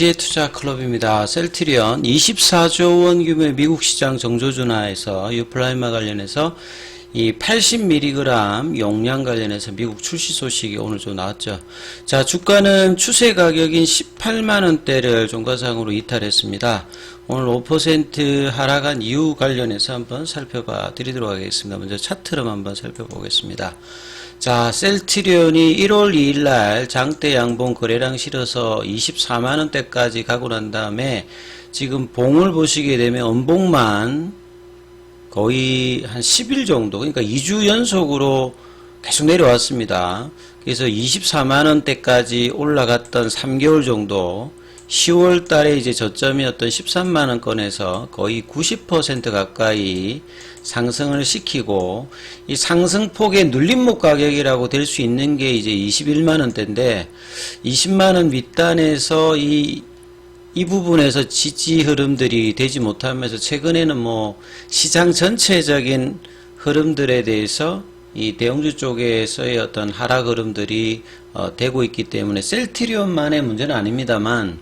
지혜투자클럽입니다. 셀트리온 24조 원 규모의 미국 시장 정조준화에서 유플라이마 관련해서 이 80mg 용량 관련해서 미국 출시 소식이 오늘 좀 나왔죠. 자, 주가는 추세 가격인 18만원대를 종가상으로 이탈했습니다. 오늘 5% 하락한 이유 관련해서 한번 살펴봐 드리도록 하겠습니다. 먼저 차트를 한번 살펴보겠습니다. 자, 셀트리온이 1월 2일날 장대 양봉 거래량 실어서 24만원대까지 가고 난 다음에 지금 봉을 보시게 되면 음봉만 거의 한 10일 정도, 그러니까 2주 연속으로 계속 내려왔습니다. 그래서 24만원대까지 올라갔던 3개월 정도, 10월 달에 이제 저점이었던 13만원권에서 거의 90% 가까이 상승을 시키고, 이 상승폭의 눌림목 가격이라고 될 수 있는 게 이제 21만원대인데, 20만원 윗단에서 이 부분에서 지지 흐름들이 되지 못하면서 최근에는 뭐 시장 전체적인 흐름들에 대해서 이 대형주 쪽에서의 어떤 하락 흐름들이 되고 있기 때문에 셀트리온만의 문제는 아닙니다만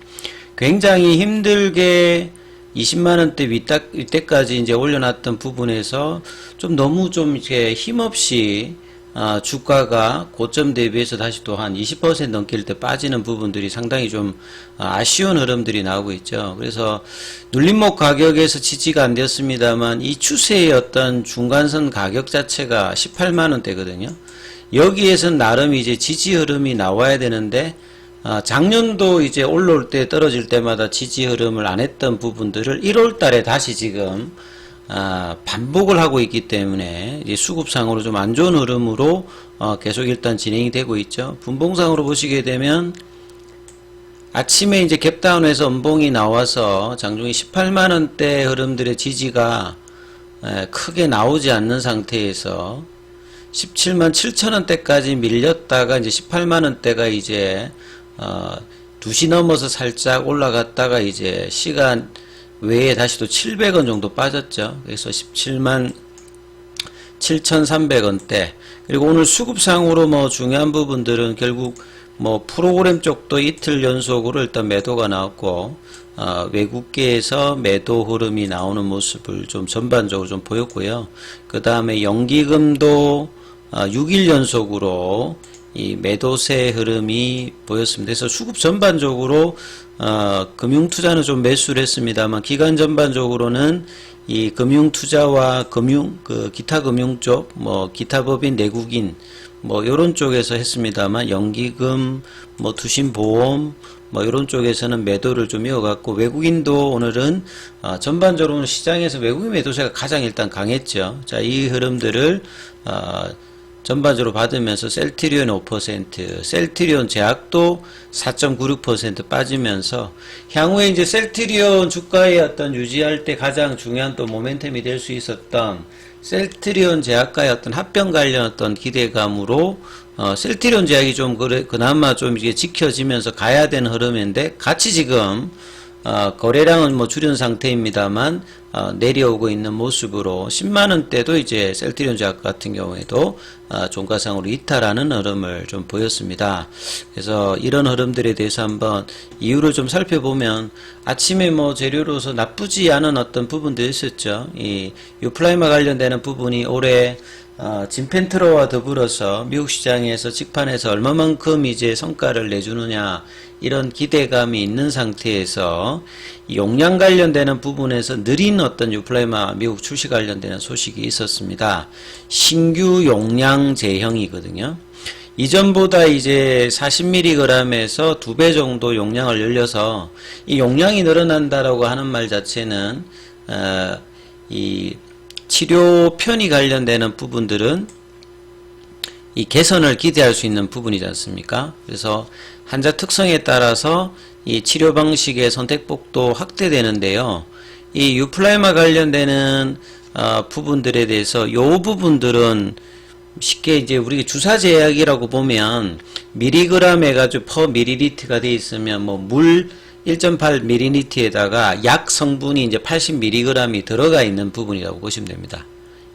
굉장히 힘들게 20만원대 윗대까지 이제 올려놨던 부분에서 좀 너무 좀 이렇게 힘없이 주가가 고점 대비해서 다시 또 한 20% 넘길 때 빠지는 부분들이 상당히 좀 아쉬운 흐름들이 나오고 있죠. 그래서 눌림목 가격에서 지지가 안 되었습니다만 이 추세의 어떤 중간선 가격 자체가 18만원대거든요. 여기에선 나름 이제 지지 흐름이 나와야 되는데 작년도 이제 올라올 때 떨어질 때마다 지지 흐름을 안 했던 부분들을 1월 달에 다시 지금 반복을 하고 있기 때문에 이제 수급상으로 좀 안 좋은 흐름으로 계속 일단 진행이 되고 있죠. 분봉상으로 보시게 되면 아침에 이제 갭다운해서 음봉이 나와서 장중에 18만원대 흐름들의 지지가 크게 나오지 않는 상태에서 17만 7천원대까지 밀렸다가 이제 18만원대가 이제 2시 넘어서 살짝 올라갔다가 이제 시간 외에 다시 또 700원 정도 빠졌죠. 그래서 17만 7,300원대. 그리고 오늘 수급상으로 뭐 중요한 부분들은 결국 뭐 프로그램 쪽도 이틀 연속으로 일단 매도가 나왔고, 외국계에서 매도 흐름이 나오는 모습을 좀 전반적으로 좀 보였고요. 그 다음에 연기금도 6일 연속으로 이 매도세 흐름이 보였습니다. 그래서 수급 전반적으로 금융투자는 좀 매수를 했습니다만 기간 전반적으로는 이 금융투자와 기타 금융 쪽, 뭐 기타 법인 내국인 뭐 요런 쪽에서 했습니다만 연기금, 뭐 투신보험 뭐 요런 쪽에서는 매도를 좀 이어갔고, 외국인도 오늘은 전반적으로는 시장에서 외국인 매도세가 가장 일단 강했죠. 자, 이 흐름들을 전반적으로 받으면서 셀트리온 5%, 셀트리온 제약도 4.96% 빠지면서 향후에 이제 셀트리온 주가의 어떤 유지할 때 가장 중요한 또 모멘텀이 될 수 있었던 셀트리온 제약과의 어떤 합병 관련 어떤 기대감으로 셀트리온 제약이 좀 그나마 좀 이게 지켜지면서 가야 되는 흐름인데 같이 지금 거래량은 뭐 줄인 상태입니다만 내려오고 있는 모습으로 10만원대도 이제 셀트리온 제약 같은 경우에도 종가상으로 이탈하는 흐름을 좀 보였습니다. 그래서 이런 흐름들에 대해서 한번 이유를 좀 살펴보면 아침에 뭐 재료로서 나쁘지 않은 어떤 부분도 있었죠. 이 유플라이마 관련되는 부분이 올해 진펜트로와 더불어서 미국 시장에서 직판에서 얼마만큼 이제 성과를 내주느냐 이런 기대감이 있는 상태에서 용량 관련되는 부분에서 느린 어떤 유플라이마 미국 출시 관련되는 소식이 있었습니다. 신규 용량 제형이거든요. 이전보다 이제 40mg에서 2배 정도 용량을 늘려서 이 용량이 늘어난다라고 하는 말 자체는 이 치료 편의 관련되는 부분들은 이 개선을 기대할 수 있는 부분이지 않습니까? 그래서 환자 특성에 따라서 이 치료 방식의 선택폭도 확대되는데요. 이 유플라이마 관련되는 부분들에 대해서 요 부분들은 쉽게 이제 우리 주사 제약이라고 보면 미리그램 해가지고 퍼 밀리리터가 돼 있으면 뭐 물 1.8ml에다가 약 성분이 이제 80mg이 들어가 있는 부분이라고 보시면 됩니다.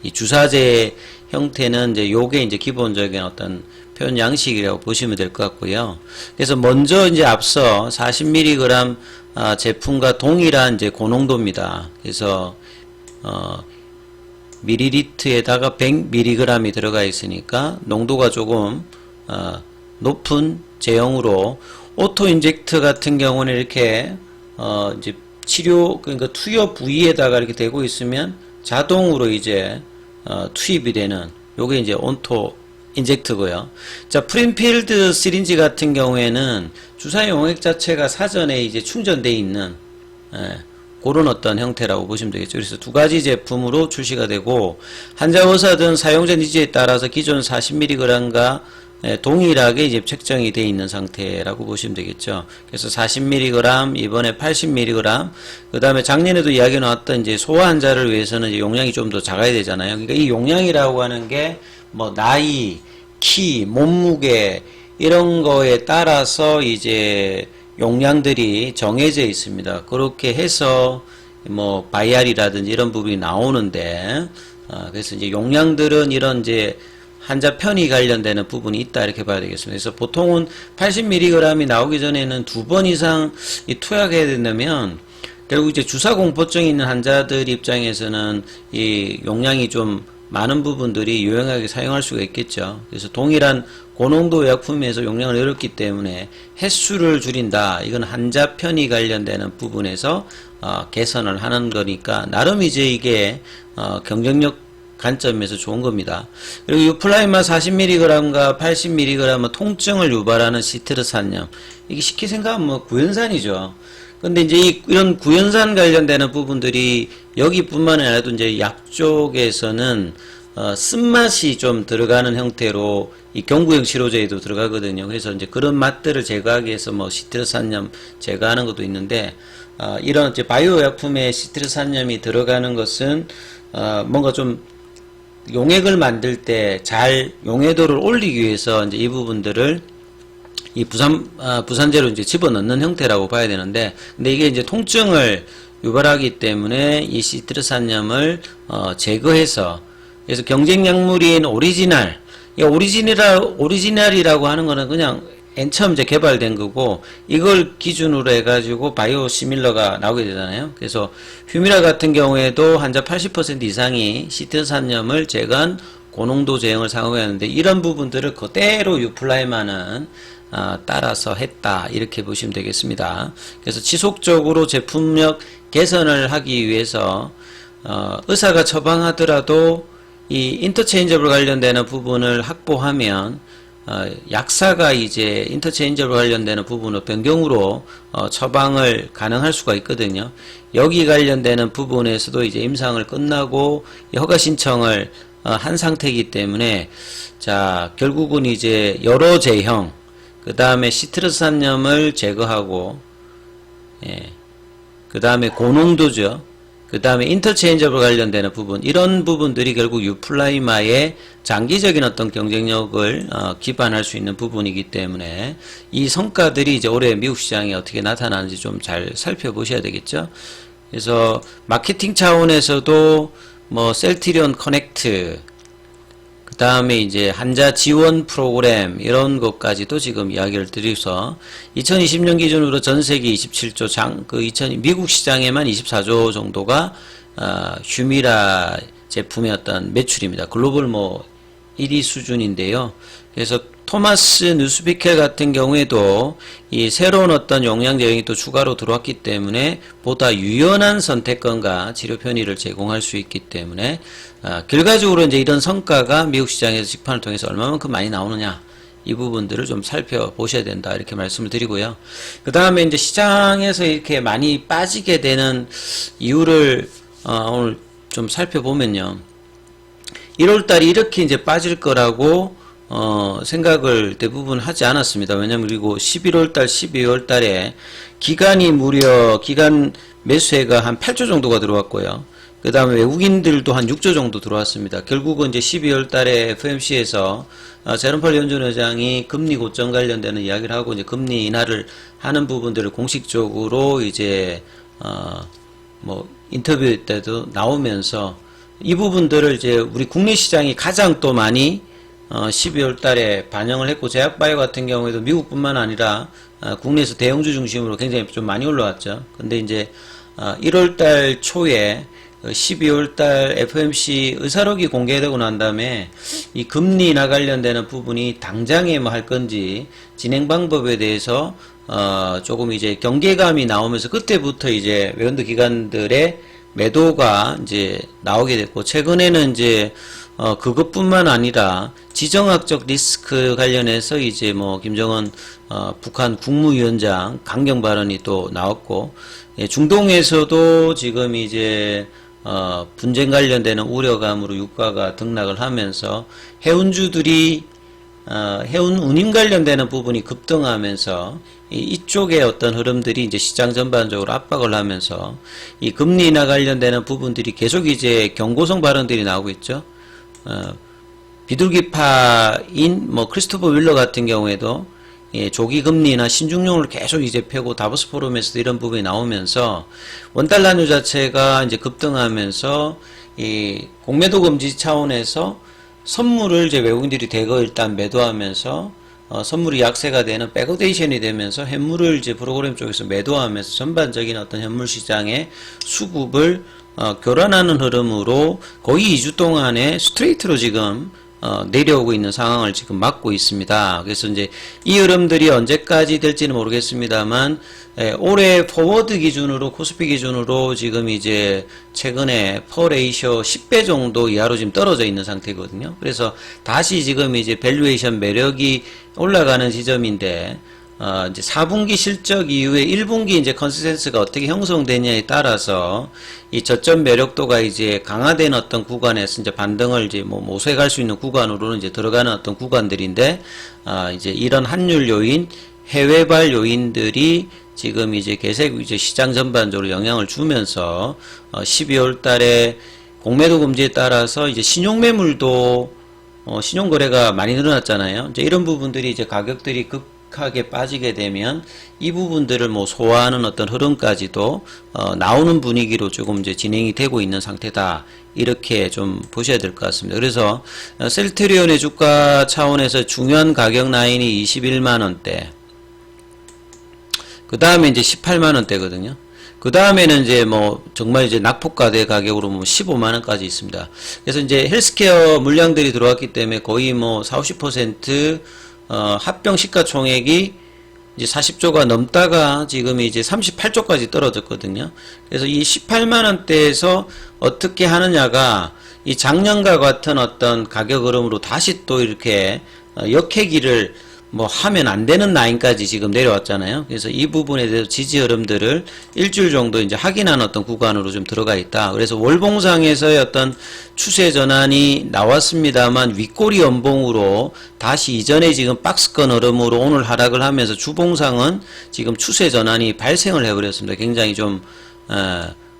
이 주사제 형태는 이제 요게 이제 기본적인 어떤 표현 양식이라고 보시면 될 것 같고요. 그래서 먼저 이제 앞서 40mg 제품과 동일한 이제 고농도입니다. 그래서 밀리리터에다가 100mg이 들어가 있으니까 농도가 조금 높은 제형으로 오토 인젝트 같은 경우는 이렇게 이제 치료 그러니까 투여 부위에다가 이렇게 대고 있으면 자동으로 이제 투입이 되는 요게 이제 오토 인젝트고요. 자, 프린필드 시린지 같은 경우에는 주사 용액 자체가 사전에 이제 충전되어 있는 그런 어떤 형태라고 보시면 되겠죠. 그래서 두 가지 제품으로 출시가 되고 환자 의사든 사용자 니즈에 따라서 기존 40mg과 동일하게 이제 책정이 되어 있는 상태라고 보시면 되겠죠. 그래서 40mg, 이번에 80mg, 그 다음에 작년에도 이야기 나왔던 이제 소아 환자를 위해서는 이제 용량이 좀 더 작아야 되잖아요. 그러니까 이 용량이라고 하는 게 뭐 나이, 키, 몸무게 이런 거에 따라서 이제 용량들이 정해져 있습니다. 그렇게 해서 뭐 바이알이라든지 이런 부분이 나오는데 그래서 이제 용량들은 이런 이제 환자 편의 관련되는 부분이 있다 이렇게 봐야 되겠습니다. 그래서 보통은 80mg이 나오기 전에는 2번 이상 투약해야 된다면 결국 이제 주사 공포증이 있는 환자들 입장에서는 이 용량이 좀 많은 부분들이 유용하게 사용할 수가 있겠죠. 그래서 동일한 고농도 약품에서 용량을 늘렸기 때문에 횟수를 줄인다. 이건 환자 편의 관련되는 부분에서 개선을 하는 거니까 나름 이제 이게 경쟁력 관점에서 좋은 겁니다. 그리고 유플라이마 40mg과 80mg은 통증을 유발하는 시트르산염. 이게 쉽게 생각하면 뭐 구연산이죠. 근데 이제 이런 구연산 관련되는 부분들이 여기뿐만 아니라도 이제 약 쪽에서는 쓴맛이 좀 들어가는 형태로 이 경구형 치료제에도 들어가거든요. 그래서 이제 그런 맛들을 제거하기 위해서 뭐 시트르산염 제거하는 것도 있는데 이런 이제 바이오 약품에 시트르산염이 들어가는 것은 뭔가 좀 용액을 만들 때 잘 용해도를 올리기 위해서 이제 이 부분들을 이 부산제로 이제 집어넣는 형태라고 봐야 되는데, 근데 이게 이제 통증을 유발하기 때문에 이 시트르산염을 제거해서, 그래서 경쟁 약물인 오리지널, 이 오리지널이라고 하는 거는 그냥 맨 처음 이제 개발된 거고, 이걸 기준으로 해가지고 바이오 시밀러가 나오게 되잖아요. 그래서 휴미라 같은 경우에도 환자 80% 이상이 시트르산염을 제거한 고농도 제형을 사용하는데, 이런 부분들을 그대로 유플라이마는 따라서 했다 이렇게 보시면 되겠습니다. 그래서 지속적으로 제품력 개선을 하기 위해서 의사가 처방하더라도 이 인터체인저블 관련되는 부분을 확보하면 약사가 이제 인터체인저블 관련되는 부분을 변경으로 처방을 가능할 수가 있거든요. 여기 관련되는 부분에서도 이제 임상을 끝나고 허가 신청을 한 상태이기 때문에, 자, 결국은 이제 여러 제형, 그 다음에 시트르산염을 제거하고, 그 다음에 고농도죠. 그 다음에 인터체인저블 관련되는 부분, 이런 부분들이 결국 유플라이마의 장기적인 어떤 경쟁력을 기반할 수 있는 부분이기 때문에 이 성과들이 이제 올해 미국 시장에 어떻게 나타나는지 좀 잘 살펴보셔야 되겠죠. 그래서 마케팅 차원에서도 뭐 셀트리온 커넥트, 그 다음에 이제 환자 지원 프로그램 이런 것까지도 지금 이야기를 드려서 2020년 기준으로 전 세계 27조 미국 시장에만 24조 정도가 휴미라 제품의 어떤 매출입니다. 글로벌 뭐 1위 수준인데요. 그래서 토마스 뉴스피켈 같은 경우에도 이 새로운 어떤 용량 제형이 또 추가로 들어왔기 때문에 보다 유연한 선택권과 치료 편의를 제공할 수 있기 때문에 결과적으로 이제 이런 성과가 미국 시장에서 직판을 통해서 얼마만큼 많이 나오느냐, 이 부분들을 좀 살펴보셔야 된다 이렇게 말씀을 드리고요. 그 다음에 이제 시장에서 이렇게 많이 빠지게 되는 이유를 오늘 좀 살펴보면요. 1월달이 이렇게 이제 빠질 거라고 생각을 대부분 하지 않았습니다. 왜냐면 그리고 11월달, 12월달에 기간 매수회가 한 8조 정도가 들어왔고요. 그 다음에 외국인들도 한 6조 정도 들어왔습니다. 결국은 이제 12월 달에 FMC에서 제롬 펄 연준 의장이 금리 고점 관련되는 이야기를 하고 이제 금리 인하를 하는 부분들을 공식적으로 이제 뭐 인터뷰 때도 나오면서 이 부분들을 이제 우리 국내 시장이 가장 또 많이 12월 달에 반영을 했고, 제약바이오 같은 경우에도 미국뿐만 아니라 국내에서 대형주 중심으로 굉장히 좀 많이 올라왔죠. 근데 이제 1월 달 초에 12월 달 FOMC 의사록이 공개되고 난 다음에 이 금리나 관련되는 부분이 당장에 뭐 할 건지 진행 방법에 대해서 조금 이제 경계감이 나오면서 그때부터 이제 외환도 기관들의 매도가 이제 나오게 됐고, 최근에는 이제 그것뿐만 아니라 지정학적 리스크 관련해서 이제 뭐 김정은 북한 국무위원장 강경 발언이 또 나왔고, 예, 중동에서도 지금 이제 분쟁 관련되는 우려감으로 유가가 등락을 하면서 해운주들이 해운 운임 관련되는 부분이 급등하면서 이쪽의 어떤 흐름들이 이제 시장 전반적으로 압박을 하면서 이 금리 인하 관련되는 부분들이 계속 이제 경고성 발언들이 나오고 있죠. 비둘기파인 뭐 크리스토퍼 윌러 같은 경우에도 조기 금리나 신중용을 계속 이제 펴고 다보스 포럼에서도 이런 부분이 나오면서 원달러료 자체가 이제 급등하면서 이 공매도 금지 차원에서 선물을 이제 외국인들이 대거 일단 매도하면서 선물이 약세가 되는 백오데이션이 되면서 현물을 이제 프로그램 쪽에서 매도하면서 전반적인 어떤 현물 시장의 수급을 교란하는 흐름으로 거의 2주 동안에 스트레이트로 지금 내려오고 있는 상황을 지금 맞고 있습니다. 그래서 이제 이 흐름들이 언제까지 될지는 모르겠습니다만, 올해 포워드 기준으로, 코스피 기준으로 지금 이제 최근에 퍼 레이쇼 10배 정도 이하로 지금 떨어져 있는 상태거든요. 그래서 다시 지금 이제 밸류에이션 매력이 올라가는 지점인데, 이제 4분기 실적 이후에 1분기 이제 컨센서스가 어떻게 형성되냐에 따라서 이 저점 매력도가 이제 강화된 어떤 구간에서 이제 반등을 이제 뭐 모색할 수 있는 구간으로는 이제 들어가는 어떤 구간들인데, 이제 이런 환율 요인, 해외발 요인들이 지금 이제 계속 이제 시장 전반적으로 영향을 주면서 12월 달에 공매도 금지에 따라서 이제 신용매물도 신용거래가 많이 늘어났잖아요. 이제 이런 부분들이 이제 가격들이 급하게 빠지게 되면 이 부분들을 뭐 소화하는 어떤 흐름까지도 나오는 분위기로 조금 이제 진행이 되고 있는 상태다. 이렇게 좀 보셔야 될 것 같습니다. 그래서 셀트리온의 주가 차원에서 중요한 가격 라인이 21만원대, 그 다음에 이제 18만원대거든요. 그 다음에는 이제 뭐 정말 이제 낙폭과대 가격으로 뭐 15만원까지 있습니다. 그래서 이제 헬스케어 물량들이 들어왔기 때문에 거의 뭐 40~50% 합병 시가총액이 이제 40조가 넘다가 지금 이제 38조까지 떨어졌거든요. 그래서 이 18만원대에서 어떻게 하느냐가 이 작년과 같은 어떤 가격 흐름으로 다시 또 이렇게 역회기를 뭐 하면 안 되는 라인까지 지금 내려왔잖아요. 그래서 이 부분에 대해서 지지 흐름들을 일주일 정도 이제 확인한 어떤 구간으로 좀 들어가 있다. 그래서 월봉상에서의 어떤 추세 전환이 나왔습니다만 윗꼬리 연봉으로 다시 이전에 지금 박스권 흐름으로 오늘 하락을 하면서 주봉상은 지금 추세 전환이 발생을 해버렸습니다. 굉장히 좀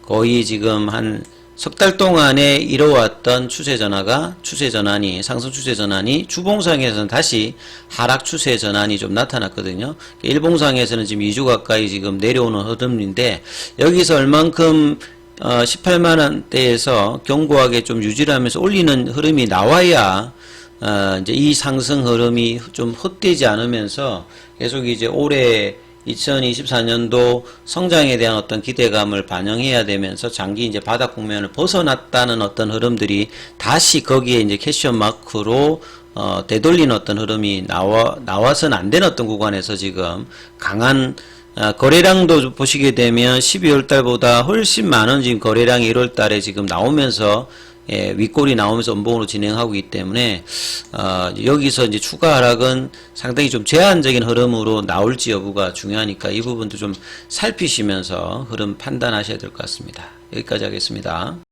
거의 지금 한 석 달 동안에 이뤄왔던 추세 전환이, 상승 추세 전환이 주봉상에서는 다시 하락 추세 전환이 좀 나타났거든요. 일봉상에서는 지금 2주 가까이 지금 내려오는 흐름인데, 여기서 얼만큼 18만원대에서 견고하게 좀 유지를 하면서 올리는 흐름이 나와야 이제 이 상승 흐름이 좀 헛되지 않으면서 계속 이제 올해 2024년도 성장에 대한 어떤 기대감을 반영해야 되면서 장기 이제 바닥 국면을 벗어났다는 어떤 흐름들이 다시 거기에 이제 캐시온 마크로 되돌리는 어떤 흐름이 나와서는 안 되는 어떤 구간에서 지금 강한 거래량도 보시게 되면 12월 달보다 훨씬 많은 지금 거래량이 1월 달에 지금 나오면서 윗골이 나오면서 음봉으로 진행하고 있기 때문에 여기서 이제 추가 하락은 상당히 좀 제한적인 흐름으로 나올지 여부가 중요하니까 이 부분도 좀 살피시면서 흐름 판단하셔야 될 것 같습니다. 여기까지 하겠습니다.